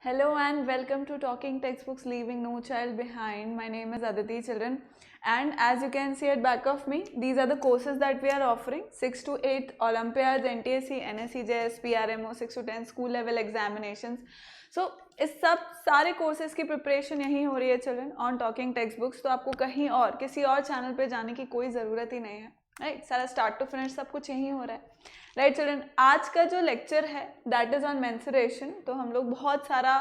Hello and welcome to Talking Textbooks Leaving No Child Behind. My name is Aditi Children, and as you can see at back of me, these are the courses that we are offering: 6 to 8 Olympiads, NTSC, NSC, JS, PRMO, 6 to 10 school level examinations. So इस सब सारे courses की preparation यहीं हो रही है children on talking text books. तो आपको कहीं और किसी और चैनल पे जाने की कोई ज़रूरत ही नहीं है. राइट, सारा स्टार्ट टू फिनिश सब कुछ यहीं हो रहा है. राइट चिल्ड्रन, आज का जो लेक्चर है दैट इज़ ऑन मेंस्ट्रुएशन. तो हम लोग बहुत सारा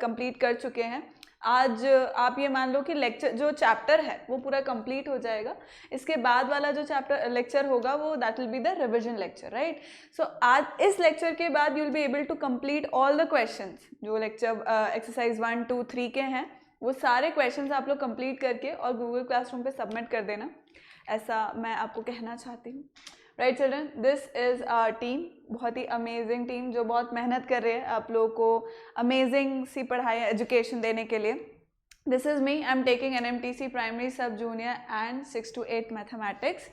कंप्लीट कर चुके हैं. आज आप ये मान लो कि लेक्चर जो चैप्टर है वो पूरा कंप्लीट हो जाएगा. इसके बाद वाला जो चैप्टर लेक्चर होगा वो that will be the revision lecture. Right, so आज इस लेक्चर के बाद you will be able to complete all the questions जो लेक्चर एक्सरसाइज 1, 2, 3 के हैं. वो सारे क्वेश्चंस आप लोग कंप्लीट करके और गूगल क्लासरूम पे सबमिट कर देना, ऐसा मैं आपको कहना चाहती हूँ. Right children, this is our team, बहुत ही अमेजिंग टीम जो बहुत मेहनत कर रही है आप लोगों को अमेजिंग सी पढ़ाई एजुकेशन देने के लिए. This is me, I am taking NMTC primary, सब junior and 6 to 8 mathematics.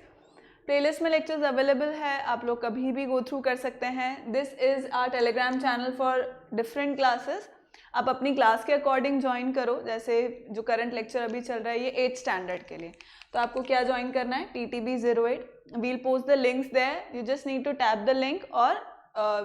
Playlist में लेक्चर्स अवेलेबल है, आप लोग कभी भी गो थ्रू कर सकते हैं. This is our Telegram channel for different classes. आप अपनी क्लास के अकॉर्डिंग ज्वाइन करो. जैसे जो करंट लेक्चर अभी चल रहा है ये 8th स्टैंडर्ड के लिए, तो आपको क्या ज्वाइन करना है, TTB08. We'll post the links there, you just need to tap the link और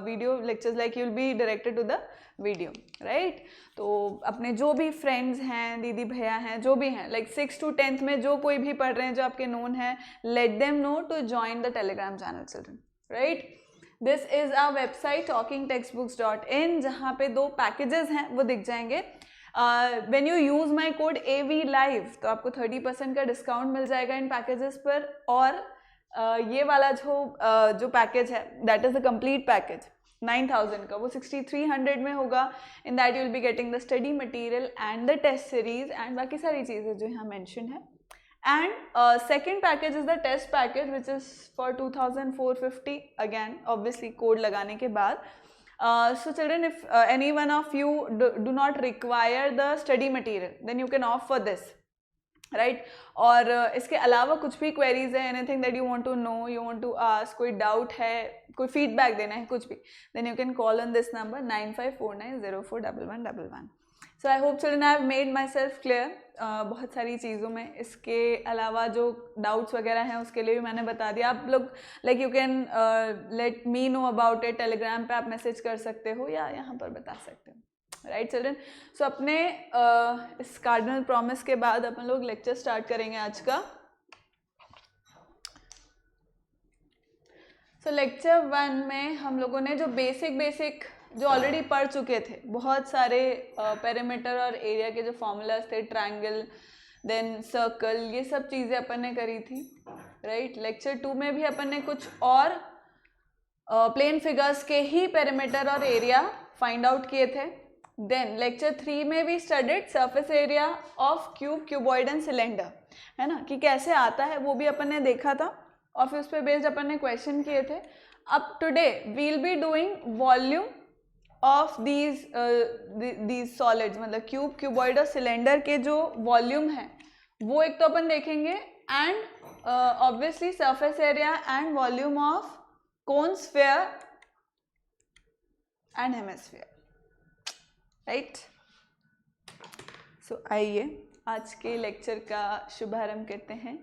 video lectures like you will be directed to the video. Right, तो अपने जो भी फ्रेंड्स हैं, दीदी भैया हैं, जो भी हैं, लाइक 6 to 10th में जो कोई भी पढ़ रहे हैं जो आपके नोन है, let them know to join the Telegram channel children. Right, this is our website talkingtextbooks.in, जहाँ पे 2 पैकेजेस हैं वो दिख जाएंगे. When you use my code AV Live तो आपको 30% का डिस्काउंट मिल जाएगा इन पैकेजेस पर. और ये वाला जो पैकेज है that is the complete package 9000 का, वो 6300 में होगा. In that you will be getting the study material and the test series and बाकी सारी चीज़ें जो यहाँ मेंशन है. And second package is the test package which is for 2450, again obviously code लगाने के बाद. So children, if any one of you do not require the study material then you can opt for this. Right, और इसके अलावा कुछ भी queries है, anything that you want to know, you want to ask, कोई doubt है, कोई feedback देना है, कुछ भी, then you can call on this number 9549041111. So I hope children I have made myself clear बहुत सारी चीज़ों में. इसके अलावा जो डाउट्स वगैरह हैं उसके लिए भी मैंने बता दिया. आप लोग like you can let me know about it. Telegram पे आप मैसेज कर सकते हो या यहाँ पर बता सकते हो. राइट चिल्ड्रन, सो अपने इस कार्डिनल प्रॉमिस के बाद अपन लोग लेक्चर स्टार्ट करेंगे आज का. सो लेक्चर 1 में हम लोगों ने जो बेसिक जो ऑलरेडी पढ़ चुके थे, बहुत सारे पेरीमीटर और एरिया के जो फॉर्मूलाज थे, ट्रायंगल देन सर्कल, ये सब चीज़ें अपन ने करी थी. राइट, लेक्चर 2 में भी अपन ने कुछ और प्लेन फिगर्स के ही पेरीमीटर और एरिया फाइंड आउट किए थे. देन लेक्चर 3 में भी studied surface area of cube, cuboid and cylinder, है ना, कि कैसे आता है वो भी अपन ने देखा था और फिर उस पर बेस्ड अपन ने क्वेश्चन किए थे. अब today we will be doing volume of these solids, मतलब क्यूब, क्यूबॉइड और सिलेंडर के जो वॉल्यूम है वो एक तो अपन देखेंगे, and obviously surface area and volume of cone, sphere and hemisphere. Right, so आइए आज के लेक्चर का शुभारंभ करते हैं.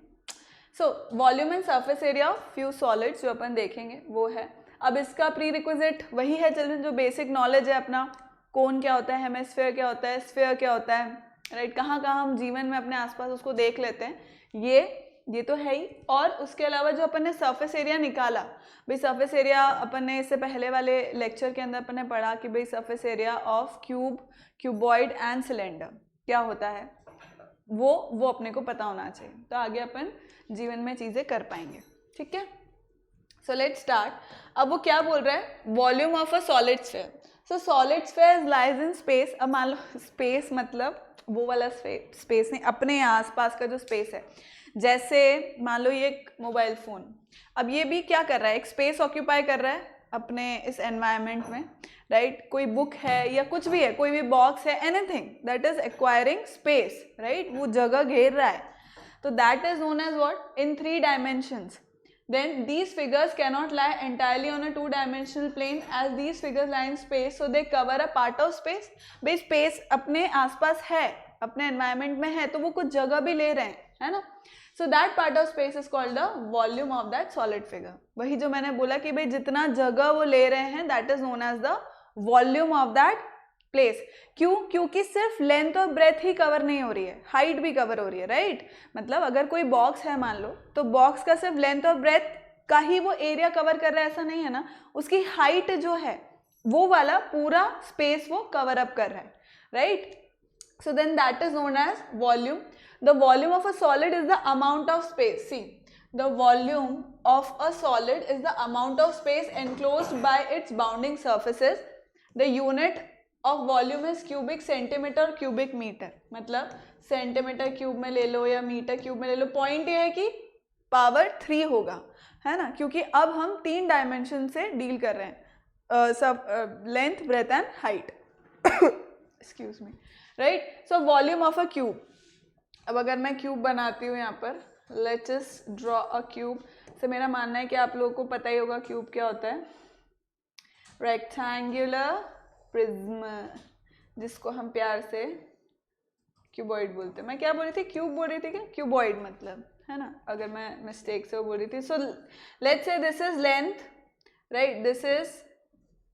So volume and surface area of few solids जो अपन देखेंगे वो है. अब इसका प्री रिक्विजिट वही है चिल्ड्रन जो बेसिक नॉलेज है अपना. कोन क्या होता है, हेमिस्फीयर क्या होता है, स्फीयर क्या होता है. राइट, कहाँ कहाँ हम जीवन में अपने आसपास उसको देख लेते हैं, ये तो है ही. और उसके अलावा जो अपन ने सरफेस एरिया निकाला, भाई सरफेस एरिया अपन ने इससे पहले वाले लेक्चर के अंदर अपन ने पढ़ा कि भाई surface area of cube, cuboid and cylinder क्या होता है, वो अपने को पता होना चाहिए, तो आगे अपन जीवन में चीज़ें कर पाएंगे. ठीक है, सो लेट्स स्टार्ट. अब वो क्या बोल रहा है, volume of a solid sphere. So solid sphere lies in space. अब मान लो स्पेस मतलब वो वाला स्पेस नहीं, अपने आसपास का जो स्पेस है. जैसे मान लो ये एक मोबाइल फ़ोन, अब ये भी क्या कर रहा है, एक स्पेस ऑक्यूपाई कर रहा है अपने इस एनवायरनमेंट में. राइट, कोई बुक है या कुछ भी है, कोई भी बॉक्स है, anything that is acquiring space. Right, वो जगह घेर रहा है, तो that is known as what, in 3 dimensions. then these figures cannot lie entirely on a two-dimensional plane as these figures lie in space, so they cover a part of space. भाई space अपने आसपास है, अपने environment में है, तो वो कुछ जगह भी ले रहे हैं, है ना? So that part of space is called the volume of that solid figure. वही जो मैंने बोला कि भाई जितना जगह वो ले रहे हैं, that is known as the volume of that place. क्यों? क्योंकि सिर्फ लेंथ और ब्रेथ ही कवर नहीं हो रही है, हाइट भी कवर हो रही है, राइट? मतलब अगर कोई बॉक्स है मान लो, तो बॉक्स का सिर्फ लेंथ और ब्रेथ का ही वो एरिया कवर कर रहा है, ऐसा नहीं है ना, उसकी हाइट जो है वो वाला पूरा स्पेस वो कवर अप कर रहा है, right? So then that is known as volume. The volume of a solid is the amount of space. See, the volume of a solid is the amount of space enclosed by its bounding surfaces. The unit of volume is cubic centimeter or cubic meter. मतलब centimetre cube में ले लो या metre cube में ले लो, point ये है कि power 3 होगा, है ना? क्योंकि अब हम 3 डायमेंशन से डील कर रहे हैं, सब length, breadth and height. Excuse me, right? So volume of a cube. अब अगर मैं क्यूब बनाती हूँ यहाँ पर, let's just draw a cube. Say मेरा मानना है कि आप लोगों को पता ही होगा क्यूब क्या होता है. रेक्टेंगुलर प्रिज्म, जिसको हम प्यार से क्यूबॉइड बोलते हैं. मैं क्या बोल रही थी? क्यूब बोल रही थी क्या? क्यूबॉइड मतलब, है ना? अगर मैं मिस्टेक से वो बोल रही थी. So let's say this is length, right? This is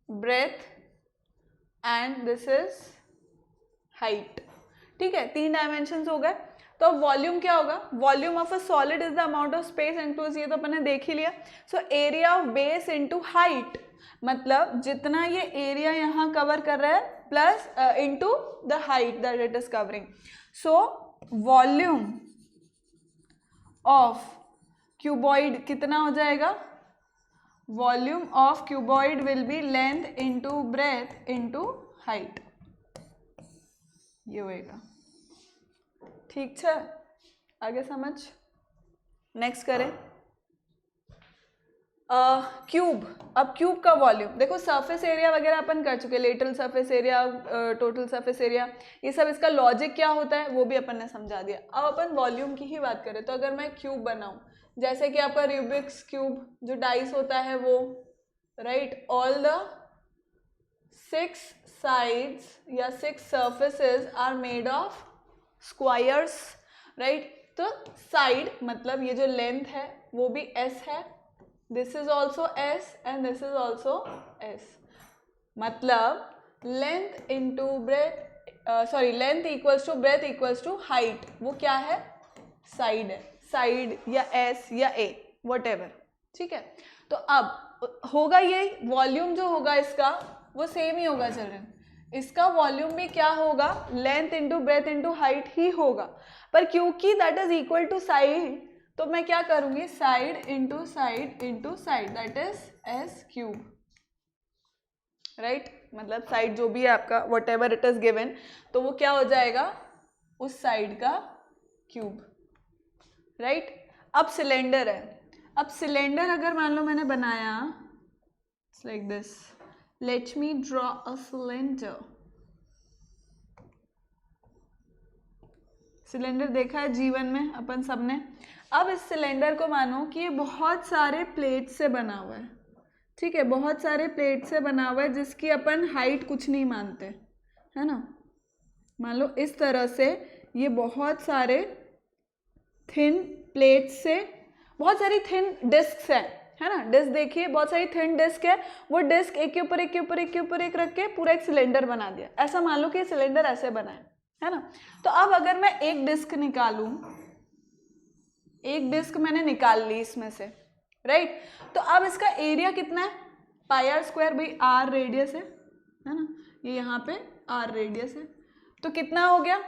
breadth and this is height. ठीक है, 3 डायमेंशंस हो गए. तो अब वॉल्यूम क्या होगा? Volume of a solid is the amount of space enclose, ये तो अपन ने देख ही लिया. So area of base into height, मतलब जितना ये एरिया यहाँ कवर कर रहा है plus into the height that it is covering. So volume of cuboid कितना हो जाएगा? Volume of cuboid will be length into breadth into height. ये होएगा. ठीक है, आगे समझ. नेक्स्ट करें क्यूब. अब क्यूब का वॉल्यूम देखो, सरफेस एरिया वगैरह अपन कर चुके, lateral surface area, total surface area, ये सब इसका लॉजिक क्या होता है वो भी अपन ने समझा दिया. अब अपन वॉल्यूम की ही बात करें तो अगर मैं क्यूब बनाऊं, जैसे कि आपका रूबिक्स क्यूब जो डाइस होता है वो, राइट? ऑल द 6 sides या 6 surfaces are made of squares, right? तो साइड मतलब ये जो लेंथ है वो भी s है, this is also s and this is also s. मतलब length into breadth, sorry length equals to breadth equals to height, वो क्या है? साइड है. साइड या s या a वट एवर. ठीक है, तो अब होगा यही वॉल्यूम जो होगा इसका वो सेम ही होगा चिल्ड्रन. इसका वॉल्यूम भी क्या होगा? Length into breadth into height ही होगा. पर क्योंकि that is equal to side, तो मैं क्या करूंगी? Side into side into side, that is s cube, right? मतलब साइड जो भी है आपका, whatever it is given, तो वो क्या हो जाएगा? उस साइड का क्यूब, राइट? अब सिलेंडर है. अब सिलेंडर अगर मान लो मैंने बनाया like this, let me draw a cylinder. Cylinder देखा है जीवन में अपन सबने. अब इस सिलेंडर को मानो कि ये बहुत सारे प्लेट से बना हुआ है. ठीक है, बहुत सारे प्लेट से बना हुआ है जिसकी अपन हाइट कुछ नहीं मानते, है ना? मान लो इस तरह से ये बहुत सारे थिन प्लेट से, बहुत सारी थिन डिस्क्स है ना? डिस्क देखिए, बहुत सारी थिन डिस्क है. वो डिस्क एक के ऊपर एक के ऊपर एक के ऊपर एक रख के पूरा एक सिलेंडर बना दिया. ऐसा मान लो कि सिलेंडर ऐसे बना है ना? तो अब अगर मैं एक डिस्क निकालूं, एक डिस्क मैंने निकाल ली इसमें से, राइट? तो अब इसका एरिया कितना है? पाई आर स्क्वायर. भाई आर रेडियस है ना? ये यहाँ पे आर रेडियस है. तो कितना हो गया?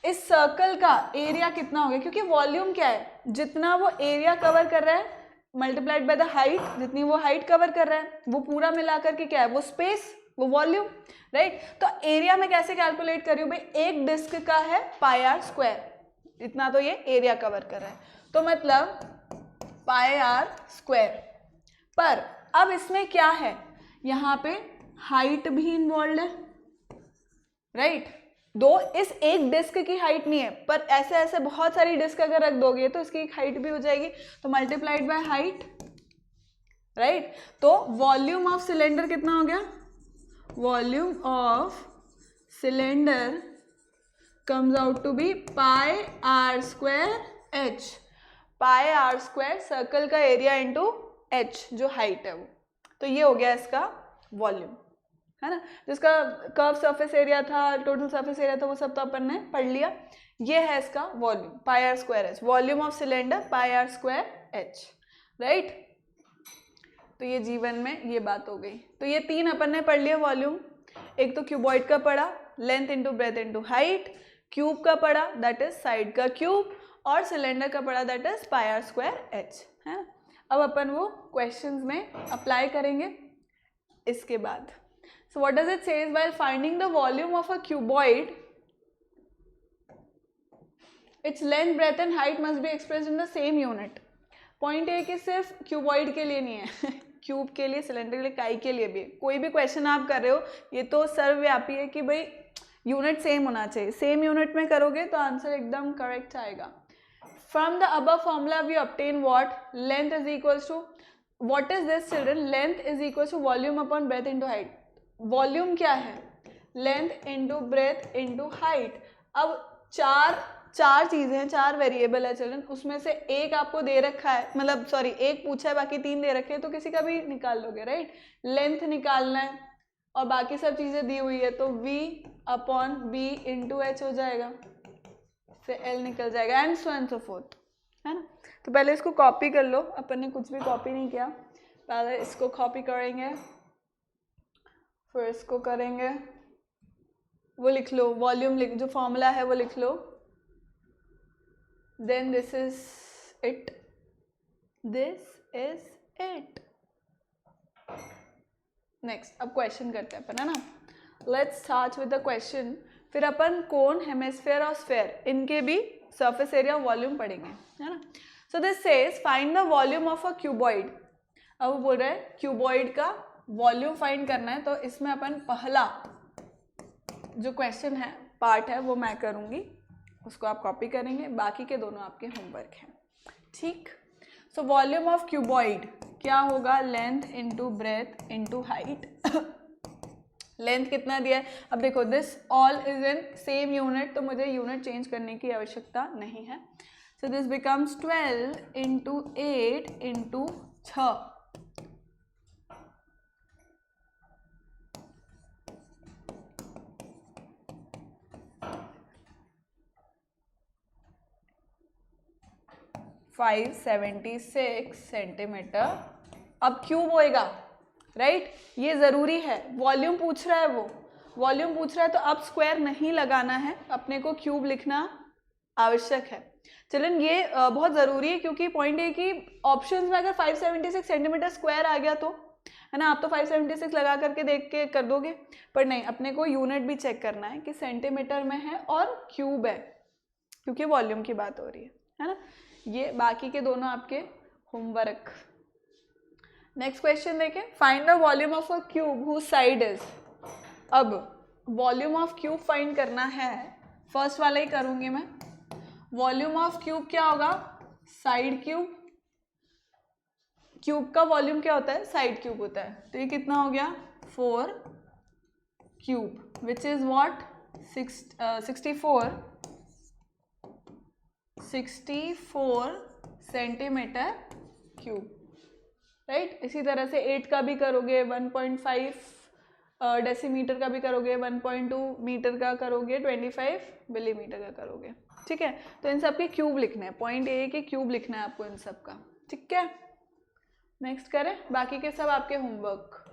इस सर्कल का एरिया कितना हो गया? क्योंकि वॉल्यूम क्या है? जितना वो एरिया कवर कर रहा है मल्टीप्लाइड बाय द हाइट, जितनी वो हाइट कवर कर रहा है वो पूरा मिलाकर के क्या है? वो स्पेस, वो वॉल्यूम, राइट? तो एरिया में कैसे कैलकुलेट कर रही हूँ? भाई एक डिस्क का है पाई आर स्क्वायर, इतना तो ये एरिया कवर कर रहा है, तो मतलब पाई आर स्क्वायर. पर अब इसमें क्या है? यहाँ पे हाइट भी इन्वॉल्व है, राइट? दो इस एक डिस्क की हाइट नहीं है, पर ऐसे ऐसे बहुत सारी डिस्क अगर रख दोगे तो इसकी एक हाइट भी हो जाएगी. तो मल्टीप्लाइड बाय हाइट राइट। तो वॉल्यूम ऑफ सिलेंडर कितना हो गया, volume of cylinder comes out to be pi r square h, pi r square circle का एरिया इंटू h जो हाइट है वो, तो ये हो गया इसका वॉल्यूम, है ना। जिसका कर्व सरफेस एरिया था, टोटल सरफेस एरिया था, वो सब तो अपन ने पढ़ लिया। ये है इसका volume pi are square H, volume of cylinder pi are square H, right. तो ये जीवन में ये बात हो गई। तो ये तीन अपन ने पढ़ लिया वॉल्यूम। एक तो क्यूबॉइड का पढ़ा, length into breadth into height, cube का पढ़ा दैट इज साइड का क्यूब, और सिलेंडर का पढ़ा that is pi are square H, है। अब अपन वो क्वेश्चंस में अप्लाई करेंगे इसके बाद। So what does it says, while finding the volume of a cuboid its length breadth and height must be expressed in the same unit. Point ये कि सिर्फ क्यूबॉइड के लिए नहीं है क्यूब के लिए, सिलेंडर के लिए, काई के लिए भी। कोई भी क्वेश्चन आप कर रहे हो ये तो सर्वव्यापी है कि भाई यूनिट सेम होना चाहिए, सेम यूनिट में करोगे तो आंसर एकदम करेक्ट आएगा। From the above formula we obtain what, length is equals to, what is this children, length is equals to volume upon breadth into height. Volume क्या है, length into breadth into height. अब चार चीजें हैं, चार variable है children, उसमें से एक आपको दे रखा है, मतलब सॉरी एक पूछा है, बाकी तीन दे रखे हैं, तो किसी का भी निकाल लोगे, राइट। लेंथ निकालना है और बाकी सब चीजें दी हुई है, तो v upon B into H हो जाएगा, फिर l निकल जाएगा, and so and so forth, है ना। तो पहले इसको कॉपी कर लो, अपन ने कुछ भी कॉपी नहीं किया, पहले इसको कॉपी करेंगे, फिर इसको करेंगे, वो लिख लो, वॉल्यूम लिख, जो फॉर्मूला है वो लिख लो, then this is it, next अब क्वेश्चन करते हैं अपन, है ना। Let's start with the question. फिर अपन कोन, हेमिस्फेयर और स्फेयर, इनके भी सरफेस एरिया वॉल्यूम पढ़ेंगे, है ना। So this says find the volume of a cuboid. अब वो बोल रहे हैं क्यूबॉइड का वॉल्यूम फाइंड करना है, तो इसमें अपन पहला जो क्वेश्चन है पार्ट है वो मैं करूँगी, उसको आप कॉपी करेंगे, बाकी के दोनों आपके होमवर्क हैं, ठीक। सो वॉल्यूम ऑफ क्यूबॉइड क्या होगा, length into breadth into height. Length कितना दिया है, अब देखो this all is in same unit, तो मुझे यूनिट चेंज करने की आवश्यकता नहीं है। So this becomes 12 into 8 into 6, five 76 centimetre. अब क्यूब होएगा, राइट, ये जरूरी है, वॉल्यूम पूछ रहा है, वो वॉल्यूम पूछ रहा है, तो अब स्क्वायर नहीं लगाना है, अपने को क्यूब लिखना आवश्यक है। चलन ये बहुत ज़रूरी है, क्योंकि पॉइंट ये कि ऑप्शंस में अगर 576 सेंटीमीटर स्क्वायर आ गया तो, है ना, आप तो 576 लगा करके देख के कर दोगे, पर नहीं, अपने को यूनिट भी चेक करना है कि सेंटीमीटर में है और क्यूब है, क्योंकि वॉल्यूम की बात हो रही है ना। ये बाकी के दोनों आपके होमवर्क। नेक्स्ट क्वेश्चन देखें, find the volume of a cube whose side is. अब वॉल्यूम ऑफ क्यूब फाइंड करना है, फर्स्ट वाला ही करूंगी मैं। वॉल्यूम ऑफ क्यूब क्या होगा, साइड क्यूब। क्यूब का वॉल्यूम क्या होता है, साइड क्यूब होता है, तो ये कितना हो गया 4 cube, which is what 64 centimetre cube, right. इसी तरह से 8 का भी करोगे, 1.5 डेसीमीटर का भी करोगे, 1.2 मीटर का करोगे, 25 मिलीमीटर का करोगे, ठीक है। तो इन सब के क्यूब लिखने हैं, पॉइंट ये है कि क्यूब लिखना है आपको इन सब का, ठीक है। नेक्स्ट करें, बाकी के सब आपके होमवर्क,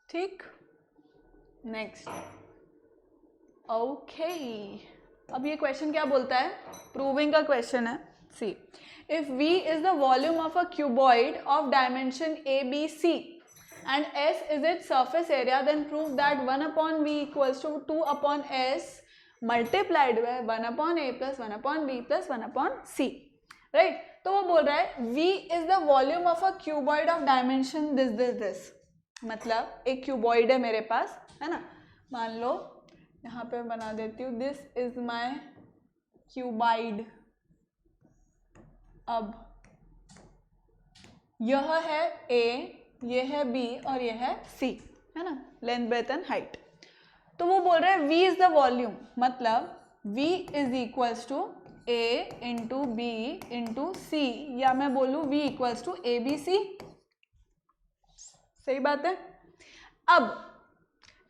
ठीक। Next, okay. अब ये क्वेश्चन क्या बोलता है, प्रूविंग का क्वेश्चन है। See, if V is the volume of a cuboid of dimension ABC and S is its surface area, then prove that 1/V equals to 2/S multiplied by 1/A plus 1/B plus 1/C, right। तो वो बोल रहा है V is the volume of a cuboid of dimension this, मतलब एक cuboid है मेरे पास, है ना, मान लो यहाँ पे बना देती हूँ, दिस इज माई क्यूबाइड। अब यह है ए, ये है बी और ये है सी, है ना, लेंथ ब्रेथ एंड हाइट। तो वो बोल रहे हैं V इज द वॉल्यूम, मतलब V is equals to A into B into C, या मैं बोलूँ V equals to A B C. सही बात है। अब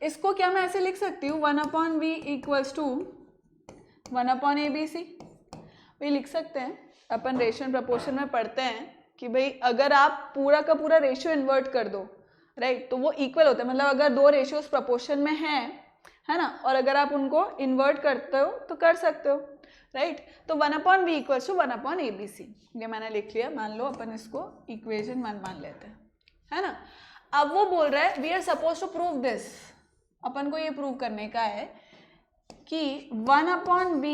इसको क्या मैं ऐसे लिख सकती हूँ 1/V इक्वल्स टू 1/ABC। भाई लिख सकते हैं, अपन रेशियो एंड प्रपोर्शन में पढ़ते हैं कि भाई अगर आप पूरा का पूरा रेशियो इन्वर्ट कर दो, राइट, तो वो इक्वल होता है। मतलब अगर दो रेशियोज प्रपोर्शन में हैं, है ना, और अगर आप उनको इन्वर्ट करते हो तो कर सकते हो, राइट। तो 1/V इक्वल्स टू 1/ABC, ये मैंने लिख लिया। मान लो अपन इसको इक्वेशन 1 मान लेते हैं, है ना। अब वो बोल रहा है we are supposed to prove this, अपन को ये प्रूव करने का है कि 1/V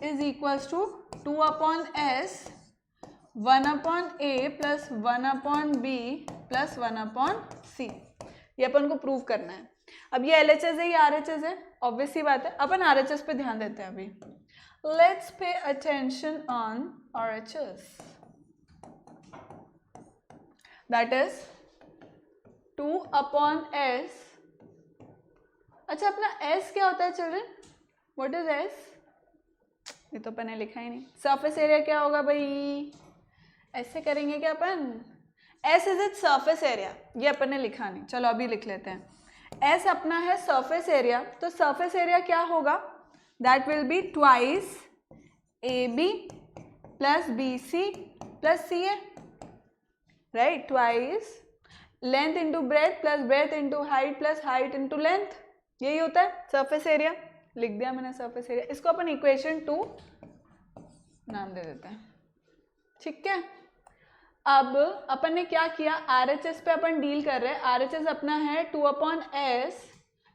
is equals to 2/S 1/A plus 1/B plus 1/C। ये अपन को प्रूव करना है। अब ये LHS है, ये RHS है, ऑब्वियस सी बात है। अपन RHS पे ध्यान देते हैं अभी। Let's pay attention on RHS, that is 2/S। अच्छा, अपना S क्या होता है चिल्ड्रन? What is S? ये तो अपन ने लिखा ही नहीं। सरफेस एरिया क्या होगा भाई? ऐसे करेंगे क्या अपन? S is its surface area, ये अपन ने लिखा नहीं। चलो अभी लिख लेते हैं। S अपना है सरफेस एरिया, तो सरफेस एरिया क्या होगा? That will be twice AB plus BC plus CA, right, twice length into breath plus breadth into height plus height into length, यही होता है सरफेस एरिया। लिख दिया मैंने सरफेस एरिया। इसको अपन इक्वेशन 2 नाम दे देते हैं, ठीक है। अब अपन ने क्या किया, RHS पे अपन डील कर रहे हैं। RHS अपना है 2/S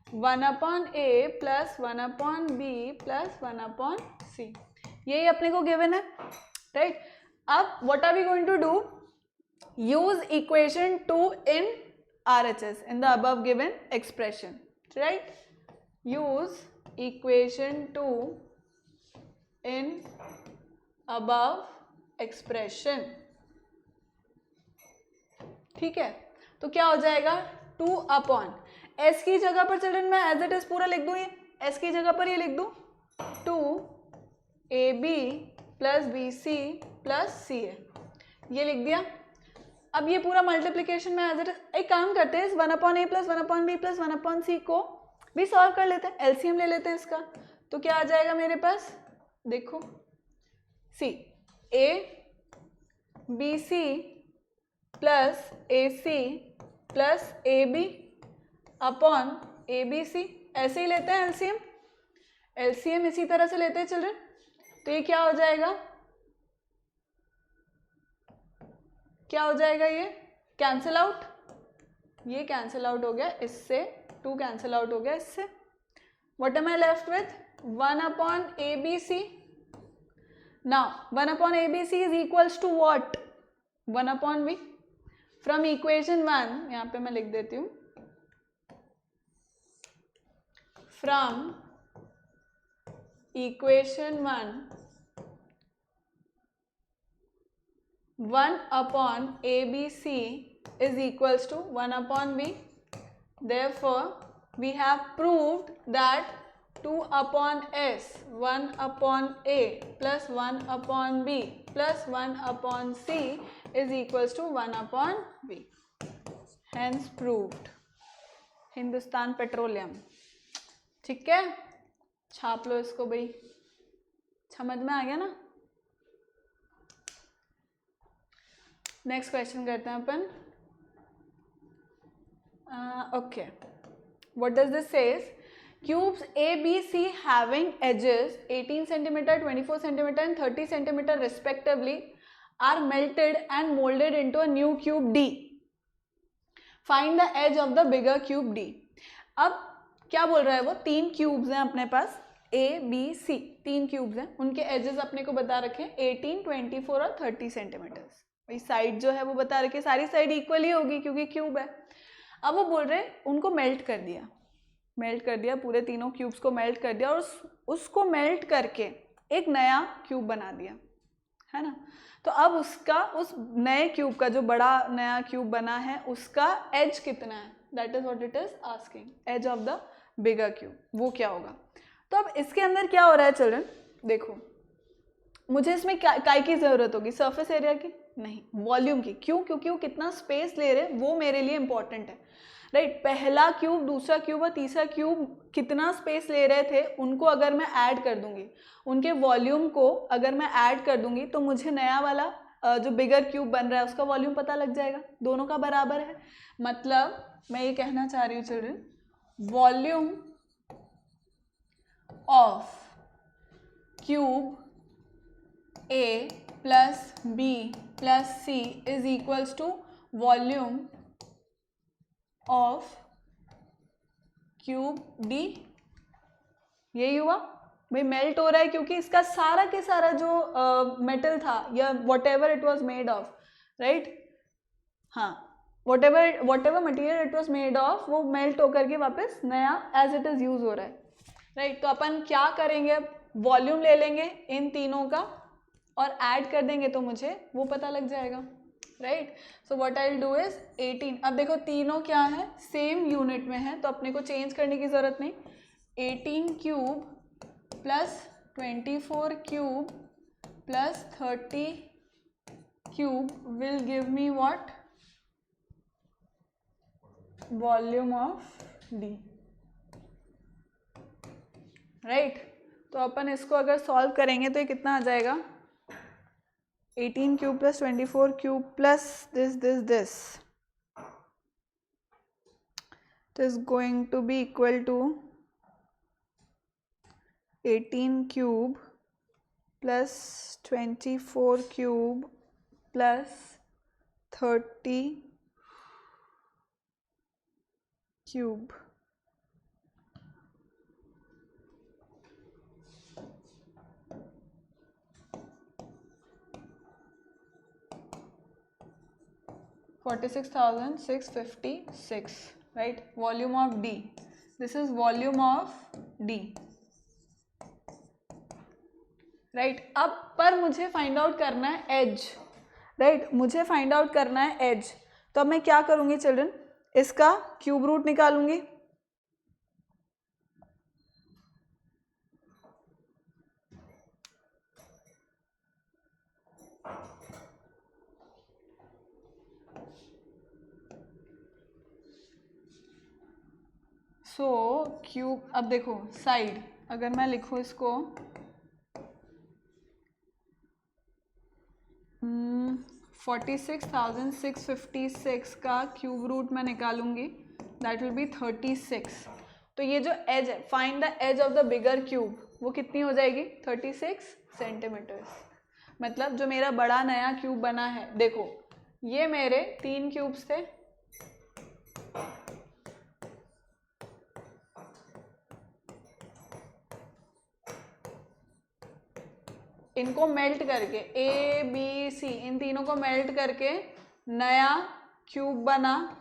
1/A plus 1/B plus 1/C, यही अपने को गिवन है, राइट। अब what are we going to do? use equation 2 in RHS in the above given expression, right? Use equation 2 in above expression, ठीक है। तो क्या हो जाएगा? 2/S की जगह पर चिल्ड्रन मैं एज इट इज पूरा लिख दूं, ये S की जगह पर ये लिख दूं 2AB plus BC plus CA, ये लिख दिया। अब ये पूरा मल्टीप्लीकेशन में एज इट इज, एक काम करते हैं, इस 1/A plus 1/B plus 1/C को भी सॉल्व कर लेते हैं, LCM ले लेते हैं इसका। तो क्या आ जाएगा मेरे पास? देखो, C A BC plus AC plus AB upon ABC, ऐसे ही लेते हैं LCM। LCM इसी तरह से लेते हैं चिल्ड्रन। तो ये क्या हो जाएगा? क्या हो जाएगा? ये कैंसिल आउट, ये कैंसिल आउट हो गया इससे, 2 कैंसिल आउट हो गया इससे। What am I left with? 1/ABC। Now 1/ABC is equals to what? 1/V। From equation 1, यहाँ पे मैं लिख देती हूँ, from equation 1/ABC is equals to 1/V. Therefore, we have proved that 2/S 1/A plus 1/B plus 1/C is equals to 1/V. Hence proved. Hindustan petroleum, ठीक है, छाप लो इसको भाई। समझ में आ गया ना? नेक्स्ट क्वेश्चन करते हैं अपन। Okay, what does this says? Cubes ABC having edges 18 centimeter, 24 centimeter and 30 centimeter respectively are melted and molded into a new cube D. Find the edge of the bigger cube D. अब क्या बोल रहा है वो? 3 cubes हैं अपने पास, A B C, 3 cubes हैं, उनके एजेस अपने को बता रखे हैं 18, 24 और 30 सेंटीमीटर। भाई साइड जो है वो बता रखी है, सारी साइड इक्वल ही होगी क्योंकि क्यूब है। अब वो बोल रहे हैं उनको मेल्ट कर दिया, मेल्ट कर दिया, पूरे तीनों क्यूब्स को मेल्ट कर दिया और उसको मेल्ट करके एक नया क्यूब बना दिया, है ना। तो अब उसका, उस नए क्यूब का, जो बड़ा नया क्यूब बना है, उसका एज कितना है, that is what it is asking, edge of the bigger cube, वो क्या होगा। तो अब इसके अंदर क्या हो रहा है चिल्ड्रन, देखो मुझे इसमें काय की जरूरत होगी, सरफेस एरिया की नहीं, वॉल्यूम की। क्यों? क्योंकि वो कितना स्पेस ले रहे हैं वो मेरे लिए इंपॉर्टेंट है, राइट। पहला क्यूब, दूसरा क्यूब और तीसरा क्यूब कितना स्पेस ले रहे थे, उनको अगर मैं ऐड कर दूंगी, उनके वॉल्यूम को अगर मैं ऐड कर दूंगी, तो मुझे नया वाला जो बिगर क्यूब बन रहा है उसका वॉल्यूम पता लग जाएगा, दोनों का बराबर है। मतलब मैं ये कहना चाह रही हूँ children, volume of cube A plus B plus C is equals to volume of cube D। यही हुआ भाई, मेल्ट हो रहा है क्योंकि इसका सारा के सारा जो मेटल था या whatever it was made of, right, हाँ, whatever material it was made of, वो मेल्ट होकर के वापस नया एज इट इज यूज हो रहा है, राइट। तो अपन क्या करेंगे, अब वॉल्यूम ले लेंगे इन तीनों का और ऐड कर देंगे तो मुझे वो पता लग जाएगा, right. So what I will do is 18, अब देखो तीनों क्या है, सेम यूनिट में है, तो अपने को चेंज करने की जरूरत नहीं। 18 cube plus 24 cube plus 30 cube will give me what, volume of D, right. तो अपन इसको अगर सॉल्व करेंगे तो ये कितना आ जाएगा, 18 cube plus 24 cube plus this it is going to be equal to 18 cube plus 24 cube plus 30 cube। $46,656, right? Volume of D. This is volume of D, right? अब पर मुझे फाइंड आउट करना है एज, राइट, मुझे find out करना है as. तो अब मैं क्या करूंगी चिल्ड्रन, इसका क्यूब रूट निकालूंगी, सो क्यूब, अब देखो साइड अगर मैं लिखूँ इसको 46,656 का क्यूब रूट मैं निकालूंगी, दैट विल बी 36। तो ये जो एज है, find the edge of the bigger cube, वो कितनी हो जाएगी, 36 सेंटीमीटर्स। मतलब जो मेरा बड़ा नया क्यूब बना है, देखो ये मेरे 3 क्यूब्स थे, इनको मेल्ट करके ए बी सी, इन तीनों को मेल्ट करके नया क्यूब बना,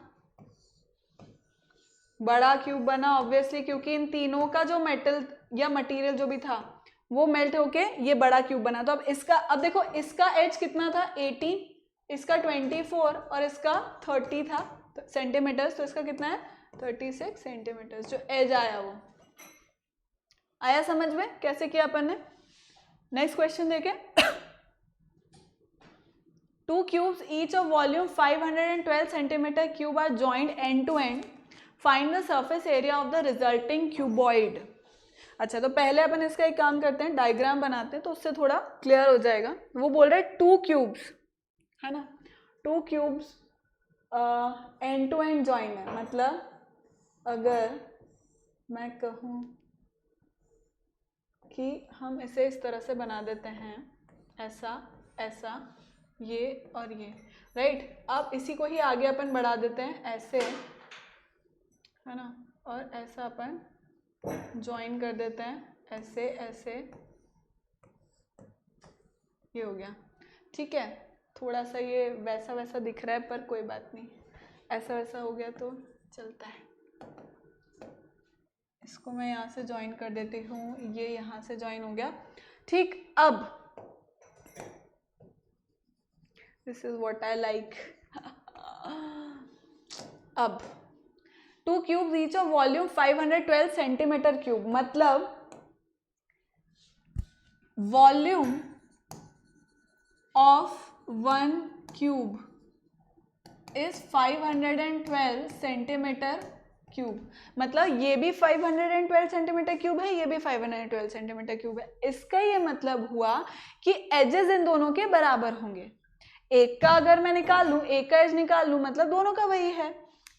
बड़ा क्यूब बना ऑब्वियसली, क्योंकि इन तीनों का जो मेटल या मटेरियल जो भी था वो मेल्ट होके ये बड़ा क्यूब बना। तो अब इसका, अब देखो इसका एज कितना था 18, इसका 24 और इसका 30 था सेंटीमीटर्स, तो इसका कितना है 36 सेंटीमीटर्स जो एज आया। वो आया समझ में कैसे किया अपन ने। नेक्स्ट क्वेश्चन देखें। 2 cubes each of volume 512 centimeter cube are joined end to end. Find the surface area of the resulting cuboid. अच्छा, तो पहले अपन इसका एक काम करते हैं, डायग्राम बनाते हैं तो उससे थोड़ा क्लियर हो जाएगा। वो बोल रहे हैं 2 क्यूब्स, है ना, 2 cubes end to end join है। मतलब अगर मैं कहूँ कि हम इसे इस तरह से बना देते हैं, ऐसा ऐसा, ये और ये, राइट। अब इसी को ही आगे अपन बढ़ा देते हैं ऐसे, है ना, और ऐसा अपन ज्वाइन कर देते हैं ऐसे ऐसे, ये हो गया, ठीक है। थोड़ा सा ये वैसा वैसा दिख रहा है पर कोई बात नहीं, ऐसा वैसा हो गया तो चलता है। इसको मैं यहाँ से ज्वाइन कर देती हूँ, ये यहाँ से ज्वाइन हो गया, ठीक। अब this is what I like. अब 2 cubes each of volume 512 centimetre cube, मतलब volume of 1 cube is 512 centimetre cube. मतलब ये भी 512 सेंटीमीटर क्यूब है, ये भी 512 सेंटीमीटर क्यूब है. इसका ये मतलब हुआ कि एजेस इन दोनों के बराबर होंगे. एक का अगर मैं निकाल लूं, एक का एज निकाल लूं, मतलब दोनों का वही है,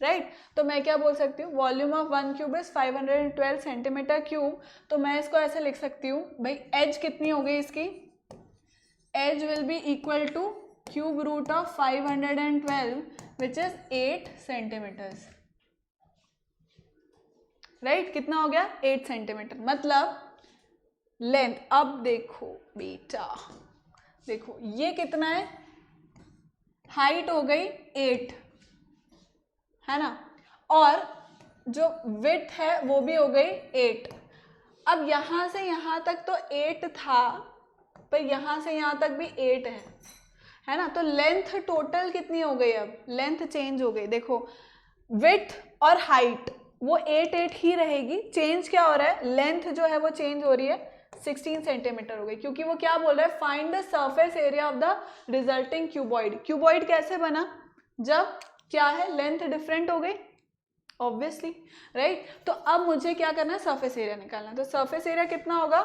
राइट. तो मैं क्या बोल सकती हूँ, volume of 1 cube is 512 centimetre cube. तो मैं इसको ऐसे लिख सकती हूँ भाई, एज कितनी हो गई इसकी, edge will be equal to cube root of 512 which is 8 centimetres, right. कितना हो गया, 8 सेंटीमीटर. मतलब लेंथ, अब देखो बेटा, देखो ये कितना है, हाइट हो गई 8, है ना, और जो विड्थ है वो भी हो गई 8. अब यहां से यहां तक तो 8 था, पर यहां से यहां तक भी 8 है ना. तो लेंथ टोटल कितनी हो गई, अब लेंथ चेंज हो गई. देखो विड्थ और हाइट वो 8 ही रहेगी. चेंज क्या हो रहा है, लेंथ जो है वो चेंज हो रही है, 16 सेंटीमीटर हो गई. क्योंकि वो क्या बोल रहा है, find the surface area of the resulting cuboid. Cuboid कैसे बना, जब क्या है, लेंथ डिफरेंट हो गई, ऑब्वियसली, राइट. तो अब मुझे क्या करना है, सरफेस एरिया निकालना है. तो सरफेस एरिया कितना होगा,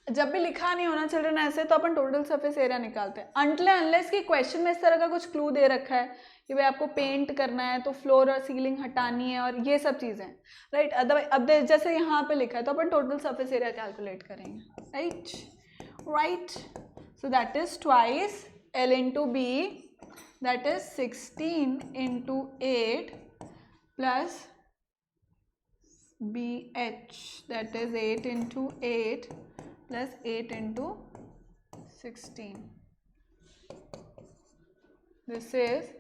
जब भी लिखा नहीं होना चिल्ड्रन ऐसे, तो अपन टोटल सरफेस एरिया निकालते हैं. अनटिल अनलेस कि क्वेश्चन में इस तरह का कुछ क्लू दे रखा है कि भाई आपको पेंट करना है, तो फ्लोर और सीलिंग हटानी है और ये सब चीज़ें, राइट. अदरवाइज अब जैसे यहाँ पे लिखा है, तो अपन टोटल सरफेस एरिया कैलकुलेट करेंगे, right, right. So that is twice L into बी, that is 16 into 8 plus BH, that is 8 into 8 plus 8 into 16. This is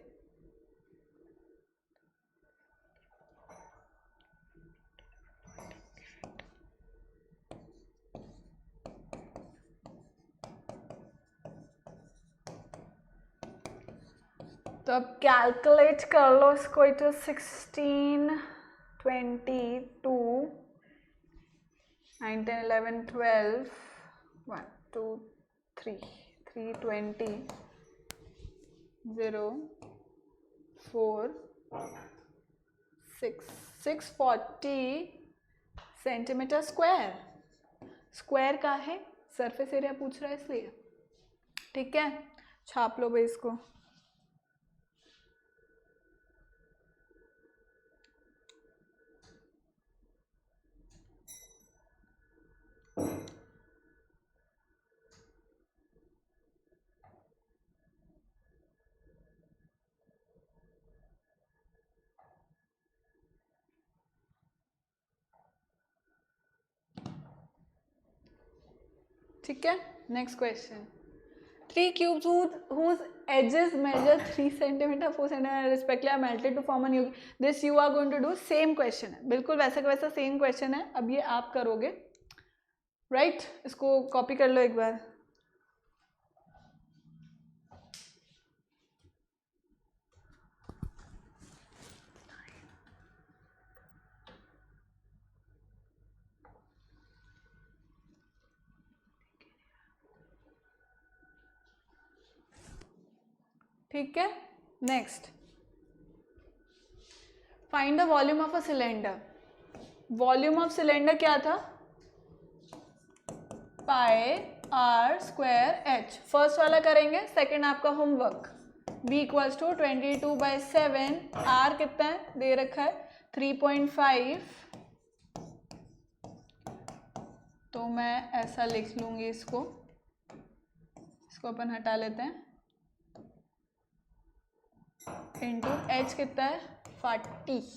तो अब कैलकुलेट कर लो इसको. It is 16, 22, 9, 10, 11, 12, 1, 2, 3, 320, 0, 4, 6, 640 centimetre square. Square का है, सरफेस एरिया पूछ रहा है इसलिए, ठीक है. छाप लो भाई इसको. ठीक है. Next question. 3 cubes whose edges measure 3 centimeter 4 centimeter respectively are melted to form a new. This you are going to do. Same question है, बिल्कुल वैसा का वैसा सेम क्वेश्चन है. अब ये आप करोगे, राइट. इसको कॉपी कर लो एक बार. ठीक है. Next, find the volume of a cylinder. Volume of cylinder क्या था, pi are square H. First वाला करेंगे, सेकंड आपका homework. b equals to 22/7. R कितना है, दे रखा है 3.5. तो मैं ऐसा लिख लूंगी इसको अपन हटा लेते हैं. इंटू एच कितना है, 40.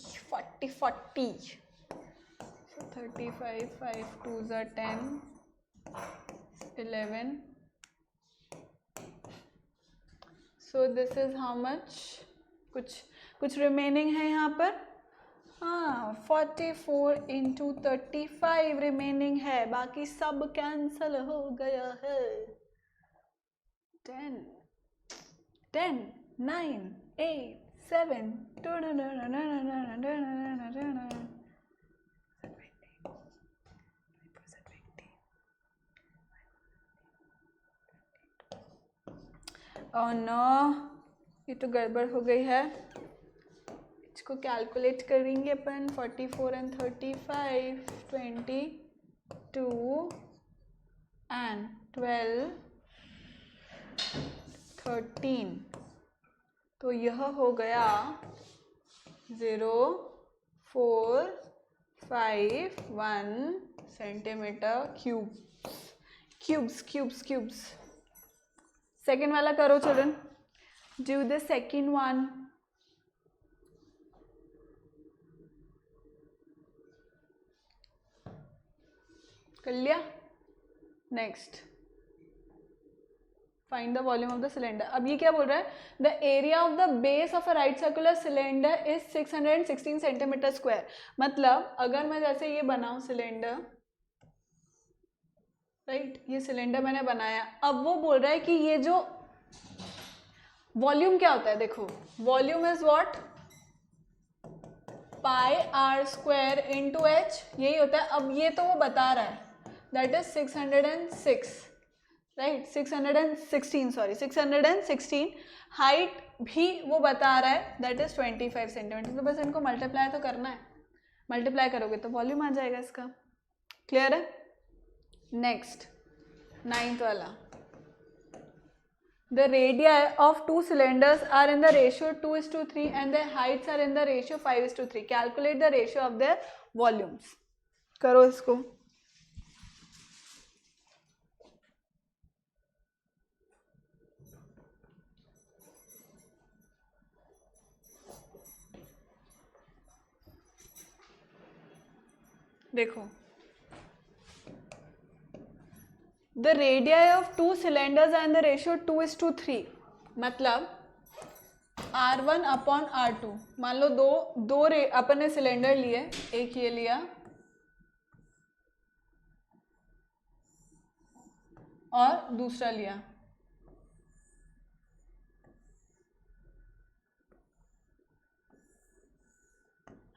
35, 5 2 10, 11. सो दिस इज हाउ मच. कुछ रिमेनिंग है यहाँ पर. हाँ, 44 इंटू 35 रिमेनिंग है, बाकी सब कैंसल हो गया है. 10. 10, 9, 8, 7, 2, ओह नो, ये तो गड़बड़ हो गई है। इसको कैलकुलेट करेंगे अपन। 44 and 35, 22 and 12, 13, तो यह हो गया 0.451 सेंटीमीटर क्यूब्स। सेकेंड वाला करो children, do the second one. कर लिया? Next, find the volume of the cylinder. अब ये क्या बोल रहा है? The area of the base of a right circular cylinder is 616 centimetre square. मतलब अगर मैं जैसे ये बनाऊं सिलेंडर, राइट, ये सिलेंडर मैंने बनाया, अब वो बोल रहा है कि ये जो वॉल्यूम क्या होता है, देखो volume is what, pi are square into H, यही होता है। अब ये तो वो बता रहा है, दैट इज 606, राइट, 616, हाइट भी वो बता रहा है, दैट इज 25 सेंटीमीटर। तो बस इनको मल्टीप्लाई तो करना है, मल्टीप्लाई करोगे तो वॉल्यूम आ जाएगा इसका। क्लियर है? नेक्स्ट, 9th वाला, the radii of two cylinders are in the ratio 2:3 and their heights are in the ratio 5:3. Calculate the ratio of their volumes. करो इसको। देखो, the radii of two cylinders are in the ratio 2:3, मतलब R1 upon R2। मान लो दो अपन ने cylinder लिए, एक ये लिया और दूसरा लिया,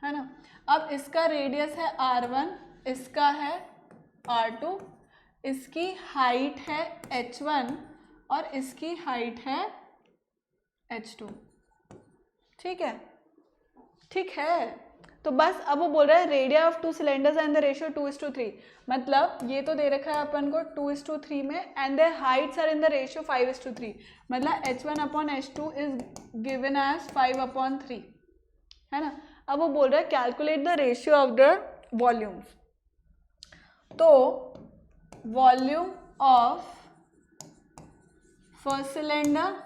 है ना। अब इसका रेडियस है R1, इसका है R2, इसकी हाइट है H1 और इसकी हाइट है H2। ठीक है, ठीक है। तो बस अब वो बोल रहा है radio of to cylinders and the ratio 2:3, मतलब ये तो दे रखा है अपन को 2:3 में, and their heights are in the ratio 5:3, मतलब H1 upon H2 is given as 5/3, है ना। अब वो बोल रहा है calculate the ratio of the volumes. तो volume of first cylinder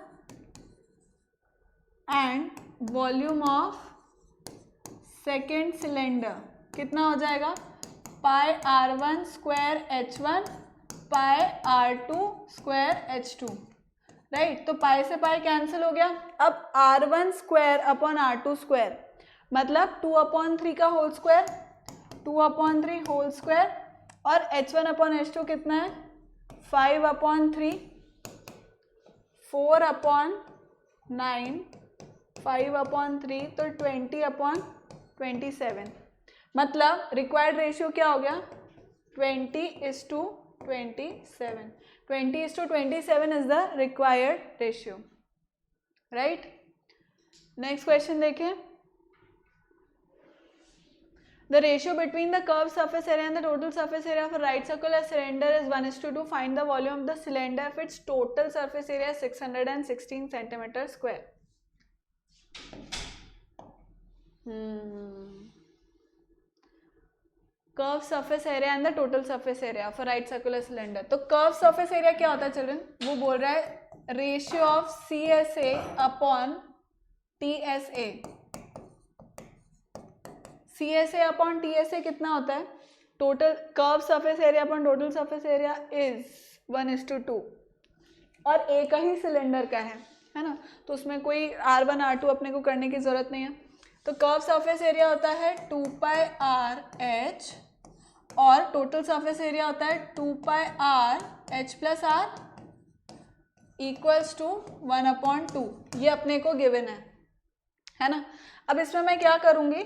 and volume of second cylinder कितना हो जाएगा? Pi R1 square H1 pi R2 square H2, right. तो पाई से पाई कैंसिल हो गया। अब R1 square upon R2 square मतलब 2/3 का होल स्क्वायर, 2/3 होल स्क्वायर, और H1 अपॉन H2 कितना है? 5/3, 4/9, 5/3, तो 20/27। मतलब रिक्वायर्ड रेशियो क्या हो गया? 20:27। 20:27 is the required ratio, right. Next question देखिए। The ratio between the curved surface area and the total surface area of a right circular cylinder is 1:2. Find the volume of the cylinder if its total surface area is 616 centimeter square. Curved surface area and the total surface area of a right circular cylinder. तो curved surface area क्या होता है children? वो बोल रहा है ratio of CSA upon TSA. CSA upon TSA कितना होता है? Total curve surface area upon total surface area is 1:2, और एक ही सिलेंडर का है ना, तो उसमें कोई R1 R2 अपने को करने की जरूरत नहीं है। तो कर्व सरफेस एरिया होता है 2πRH और टोटल सरफेस एरिया होता है 2πRH + R इक्वल्स टू 1/2, ये अपने को गिवन है ना। अब इसमें मैं क्या करूँगी,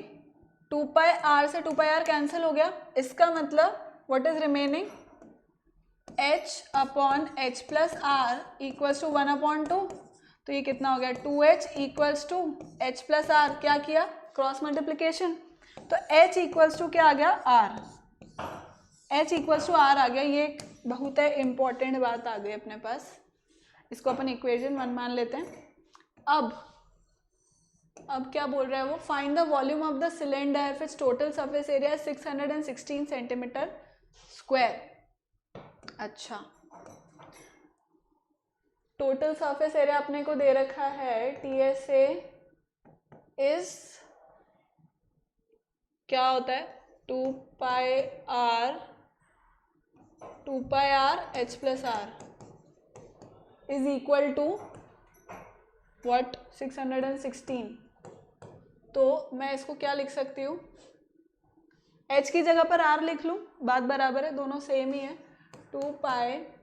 2πr से 2πr कैंसिल हो गया, इसका मतलब what is remaining, h/h plus r equals to 1/2, तो ये कितना हो गया 2h equals to h plus r, क्या किया क्रॉस मल्टीप्लिकेशन, तो h इक्वल्स टू क्या आ गया r, h equals to r आ गया। ये एक बहुत है इम्पॉर्टेंट बात आ गई अपने पास, इसको अपन इक्वेशन 1 मान लेते हैं। अब क्या बोल रहा है वो, find the volume of the cylinder if it's total surface area 616 centimetre square. अच्छा, टोटल सरफेस एरिया अपने को दे रखा है TSA इज क्या होता है 2πr h plus r is equal to what 616। तो मैं इसको क्या लिख सकती हूँ, h की जगह पर r लिख लूँ, बात बराबर है, दोनों सेम ही है, 2π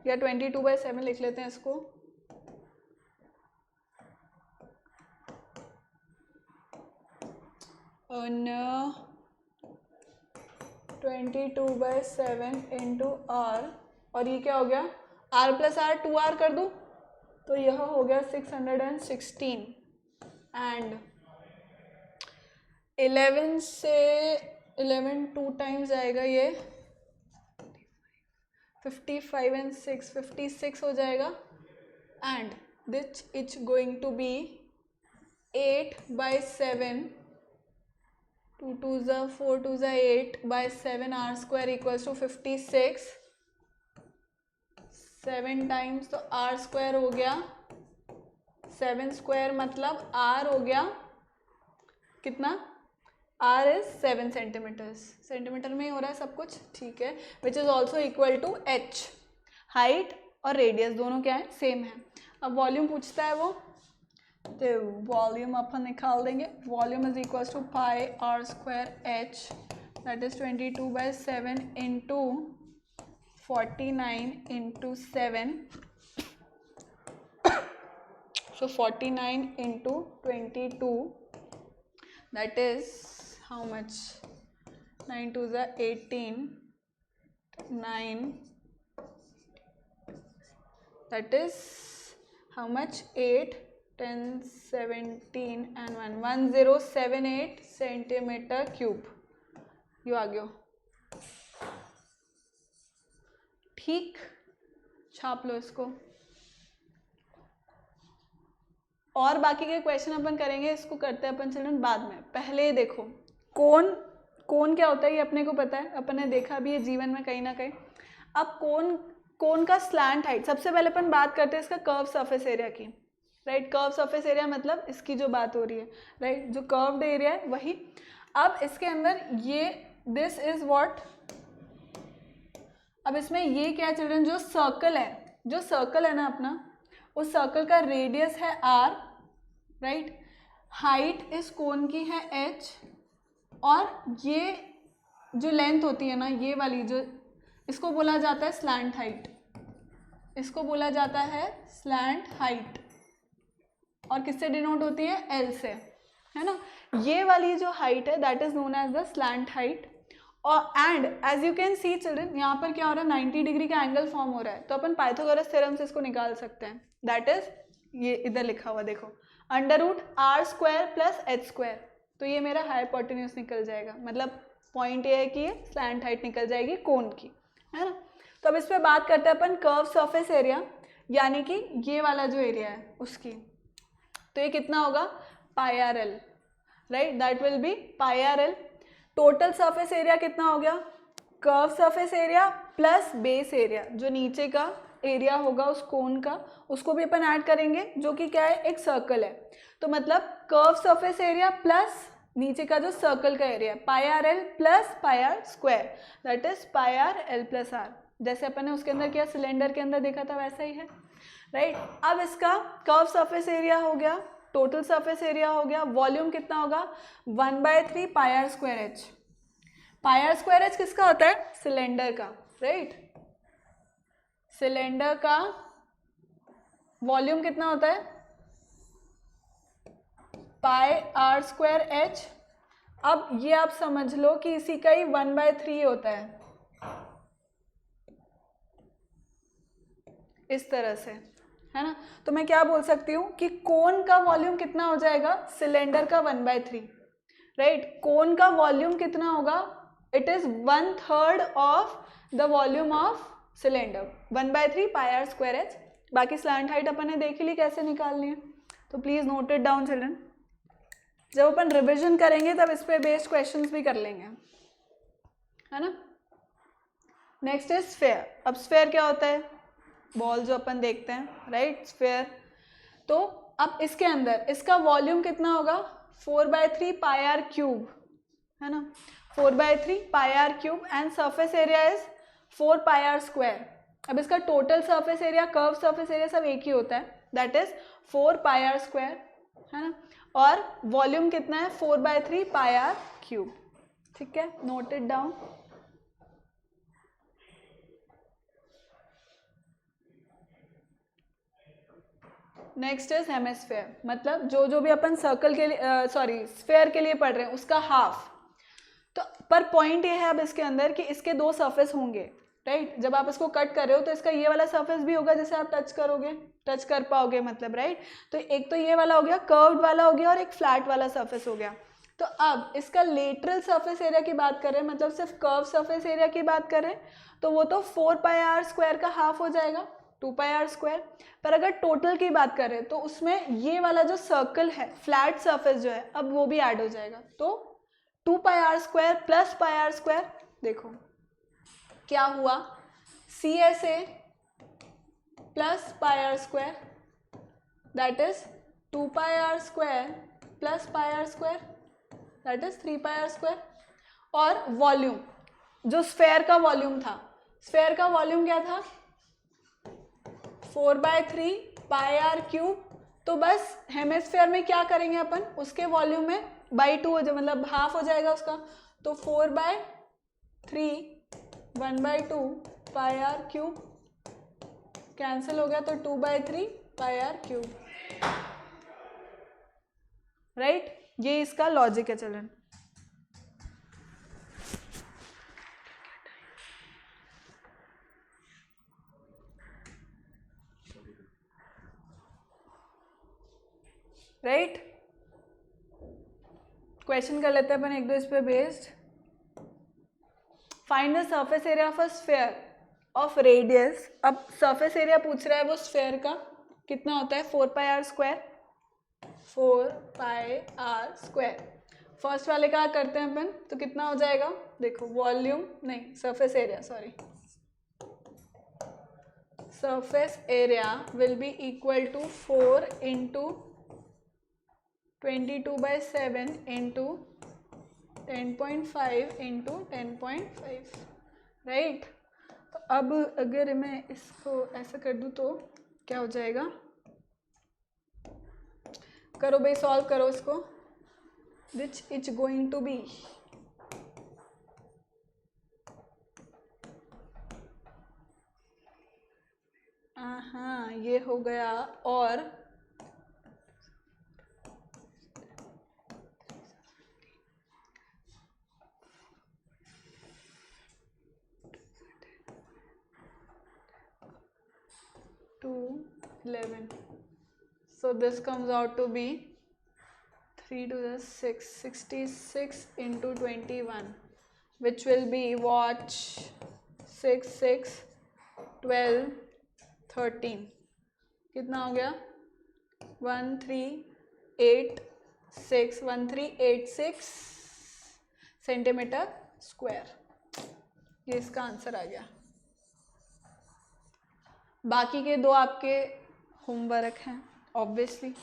या 22/7 लिख लेते हैं इसको, on 22/7 इंटू r, और ये क्या हो गया r प्लस r 2r कर दूँ, तो यह हो गया 616 एंड 11 से 11 2 टाइम्स आएगा, ये 55 एंड 6 56 हो जाएगा, and this is going to be 8/7, 2 2s are 4 2s are 8/7 r square equals to 56, 7 times तो r स्क्वायर हो गया, 7 स्क्वायर मतलब r हो गया कितना, r इज 7 सेंटीमीटर्स, सेंटीमीटर में ही हो रहा है सब कुछ, ठीक है, which is also equal to h, height और रेडियस दोनों क्या है सेम है। अब वॉल्यूम पूछता है वो, तो वॉल्यूम अपन निकाल देंगे, volume is equal to πr² h, that is 22/7 into 49 into 7, so 49 into 22, that is how much, 9 2s are 18, 9, that is how much, 8 10 17 and 1 1078 centimetre cube, यो आ गया, ठीक, छाप लो इसको। और बाकी के क्वेश्चन अपन करेंगे, इसको करते हैं अपन चिल्ड्रन बाद में, पहले देखो कोन क्या होता है ये अपने को पता है, अपन ने देखा भी है जीवन में कहीं ना कहीं। अब कोन का स्लैंट हाइट, सबसे पहले अपन बात करते हैं इसका कर्व सरफेस एरिया की, राइट, कर्व सरफेस एरिया मतलब इसकी जो बात हो रही है, राइट, जो कर्व्ड एरिया है वही। अब इसके अंदर ये दिस इज व्हाट, अब इसमें ये क्या है चिल्ड्रन, जो सर्कल है ना अपना, उस सर्कल का रेडियस है r, राइट, हाइट इस कोन की है h, और ये जो लेंथ होती है ना ये वाली, जो इसको बोला जाता है स्लैंट हाइट, इसको बोला जाता है स्लैंट हाइट, और किससे डिनोट होती है, L से, है ना। ये वाली जो हाइट है that is known as the slant height, और and as you can see children यहाँ पर क्या हो रहा है, 90 डिग्री का एंगल फॉर्म हो रहा है, तो अपन पाइथागोरस थ्योरम से इसको निकाल सकते हैं, दैट इज ये इधर लिखा हुआ देखो, √r² प्लस h², तो ये मेरा हाइपोटेन्यूज निकल जाएगा, मतलब पॉइंट ये है कि ये स्लैंट हाइट निकल जाएगी कोन की, है ना। तो अब इस पर बात करते हैं अपन कर्व सरफेस एरिया, यानी कि ये वाला जो एरिया है उसकी, तो ये कितना होगा πrl, right, that will B πrl। Total surface area कितना हो गया, curve surface area plus base area, जो नीचे का एरिया होगा उस कोन का, उसको भी अपन ऐड करेंगे, जो कि क्या है, एक सर्कल है, तो मतलब कर्व सरफेस एरिया प्लस नीचे का जो सर्कल का area, πrl plus πr², that is πrl plus r, जैसे अपन ने उसके अंदर किया, सिलेंडर के अंदर देखा था वैसा ही है, राइट। अब इसका कर्व सरफेस एरिया हो गया, टोटल सरफेस एरिया हो गया, वॉल्यूम कितना होगा 1/3 πr²h, πr²h किसका होता है, सिलेंडर का, राइट, सिलेंडर का वॉल्यूम कितना होता है, पाई आर स्क्वायर एच। अब ये आप समझ लो कि इसी का ही 1/3 होता है, इस तरह से, है ना। तो मैं क्या बोल सकती हूँ कि कोन का वॉल्यूम कितना हो जाएगा, सिलेंडर का 1/3, राइट। कोन का वॉल्यूम कितना होगा, it is 1/3 of the volume of cylinder, 1/3 pi are square h. बाकी स्लैंट हाइट अपन ने देख ही ली कैसे निकालनी है, तो please note it down children. जब अपन रिविजन करेंगे तब इस पे बेस्ड क्वेश्चंस भी कर लेंगे, है ना। Next is sphere. अब स्फेयर क्या होता है, बॉल जो अपन देखते हैं, राइट, स्फेयर। तो अब इसके अंदर इसका वॉल्यूम कितना होगा, 4/3 पाई आर क्यूब, है ना, 4/3 pi R cube, and surface area is 4 pi are square. अब इसका total surface area, curve surface area सब एक ही होता है, that is 4 pi are square, है ना। और वॉल्यूम कितना है, 4/3 पाई आर क्यूब, ठीक है, note it down. Next is hemisphere, मतलब जो भी अपन सर्कल के लिए सॉरी स्फेयर के लिए पढ़ रहे हैं उसका हाफ। तो पर पॉइंट ये है अब इसके अंदर कि इसके दो सरफेस होंगे, राइट। जब आप इसको कट कर रहे हो तो इसका ये वाला सरफेस भी होगा जिसे आप टच करोगे, टच कर पाओगे मतलब, राइट। तो एक तो ये वाला हो गया, कर्व्ड वाला हो गया, और एक फ्लैट वाला सरफेस हो गया। तो अब इसका लेटरल सरफेस एरिया की बात कर रहे हैं, मतलब सिर्फ कर्व सरफेस एरिया की बात कर रहे हैं, तो वो तो 4 पाई आर स्क्वायर का हाफ हो जाएगा, 2 पाई आर स्क्वायर। पर अगर टोटल की बात करें तो उसमें ये वाला जो सर्कल है, फ्लैट सरफेस जो है, अब वो भी ऐड हो जाएगा, तो 2 pi are square plus pi are square, देखो क्या हुआ, C S A plus pi are square, that is 2 pi are square plus pi are square, that is 3 pi are square. और वॉल्यूम, जो स्फेयर का volume था, sphere का volume क्या था, 4/3 पाई आर क्यूब। तो बस हेमिस्फेयर में क्या करेंगे अपन, उसके वॉल्यूम में बाई 2 हो जाए, मतलब हाफ हो जाएगा उसका, तो 4/3 1/2 पाई आर क्यूब कैंसिल हो गया, तो 2/3 पाई आर क्यूब, राइट। ये इसका लॉजिक है चलन। राइट, क्वेश्चन कर लेते हैं अपन एक दो इस पे based. Find the surface area of a sphere of radius. अब सरफेस एरिया पूछ रहा है वो स्फेयर का, कितना होता है, 4 pi are square, 4 pi are square. First वाले का करते हैं अपन, तो कितना हो जाएगा, देखो वॉल्यूम नहीं, surface area, sorry, surface area will be equal to 4 into 22/7 into 10.5 into 10.5, right. तो अब अगर मैं इसको ऐसा कर दूँ तो क्या हो जाएगा, करो भाई, सॉल्व करो इसको, which is going to be, हाँ ये हो गया, और to 11, so this comes out to be 3 to the 6, 66 into 21, which will be watch 6 6 12 13, कितना हो गया, 1386 सेंटीमीटर स्क्वायर, ये इसका आंसर आ गया। बाकी के दो आपके होमवर्क हैं ऑब्वियसली।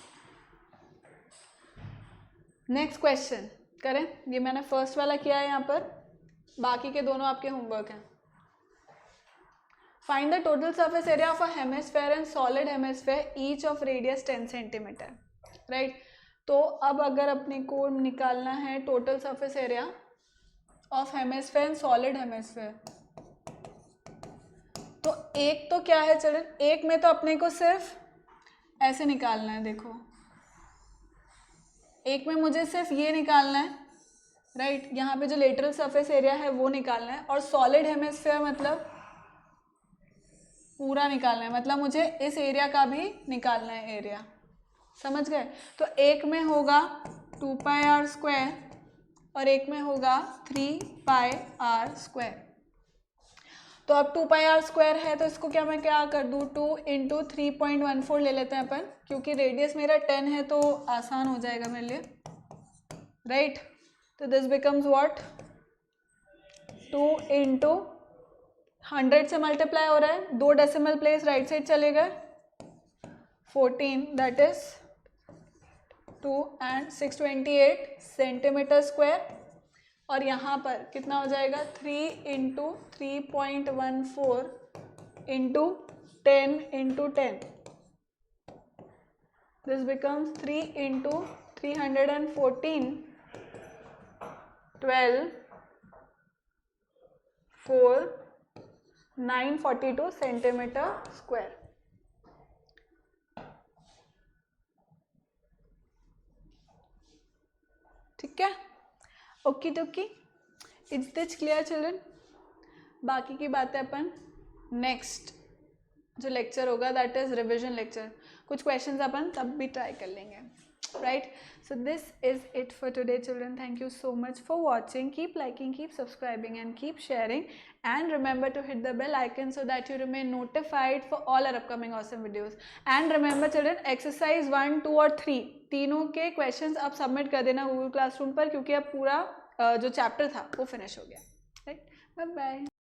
नेक्स्ट क्वेश्चन करें, ये मैंने फर्स्ट वाला किया है यहाँ पर, बाकी के दोनों आपके होमवर्क हैं। Find the total surface area of a hemisphere and solid hemisphere each of radius 10 centimetre, right. तो अब अगर अपने को निकालना है total surface area of hemisphere and solid hemisphere, तो एक तो क्या है चिल्ड्रन, एक में तो अपने को सिर्फ ऐसे निकालना है, देखो एक में मुझे सिर्फ ये निकालना है, राइट, यहाँ पे जो लेटरल सरफेस एरिया है वो निकालना है, और सॉलिड हेमिस्फीयर मतलब पूरा निकालना है, मतलब मुझे इस एरिया का भी निकालना है एरिया, समझ गए। तो एक में होगा 2πr² और एक में होगा 3πr²। तो अब 2πr² है तो इसको क्या मैं क्या कर दूँ, 2 × 3.14 ले लेते हैं अपन, क्योंकि रेडियस मेरा 10 है तो आसान हो जाएगा मेरे लिए, राइट। तो दिस बिकम्स व्हाट, 2 × 100 से मल्टीप्लाई हो रहा है, 2 डेसिमल प्लेस राइट साइड चले गए, 14 that is 2 and 628 centimetre square, और यहाँ पर कितना हो जाएगा 3 × 3.14 × 10 × 10, दिस बिकम्स 3 × 314, 12, 4, 942 सेंटीमीटर स्क्वायर। ठीक है, ओके टोकी, इट्स दिस क्लियर चिल्ड्रन। बाकी की बातें अपन नेक्स्ट जो लेक्चर होगा दैट इज रिविजन लेक्चर, कुछ क्वेश्चंस अपन तब भी ट्राई कर लेंगे, right. So this is it for today children, thank you so much for watching, keep liking, keep subscribing and keep sharing, and remember to hit the bell icon so that you remain notified for all our upcoming awesome videos. And remember children, exercise 1, 2 और 3 तीनों के questions आप submit कर देना Google classroom पर, क्योंकि अब पूरा जो चैप्टर था वो फिनिश हो गया, राइट। Bye bye.